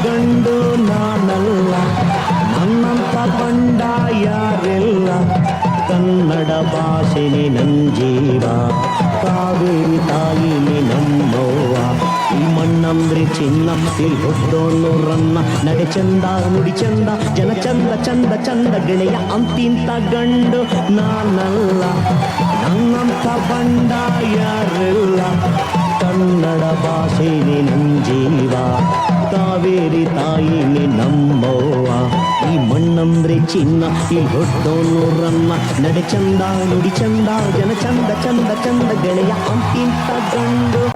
ಗಂಡು ನಾನಲ್ಲ, ನನ್ನಂತ ಬಂಡ ಯಾರೆಲ್ಲ. ಕನ್ನಡ ಭಾಷೆನೇ ನನ್ ಜೀವ, ಕಾವೇರಿ ತಾಯಿನೇ ನಮ್ಮವ್ವ. ಈ ಮಣ್ಣಂದ್ರೆ ಚಿನ್ನ, ಇಲ್ಲಿ ಹುಟ್ಟೋನು ರನ್ನ. ನಡೆ ಚಂದ ನುಡಿ ಚಂದ, ಜನ ಚಂದ ಚಂದ ಚಂದ. ಗೆಳೆಯ ಅಂತಿಂತ ಗಂಡು ನಾನಲ್ಲ, ನನ್ನಂತ ಬಂಡ ಯಾರೆಲ್ಲ. ಕನ್ನಡ ಭಾಷೆನೇ ನನ್ ಜೀವ, ಕಾವೇರಿ ತಾಯಿನೇ ನಮ್ಮವ್ವ. ಈ ಮಣ್ಣಂದ್ರೆ ಚಿನ್ನ, ಇಲ್ಲಿ ಹುಟ್ಟೋನು ರನ್ನ. ನಡೆ ಚಂದ ನುಡಿ ಚಂದ, ಜನ ಚಂದ ಚಂದ ಚಂದ. ಗೆಳೆಯ ಅಂತಿಂತ ಗಂಡು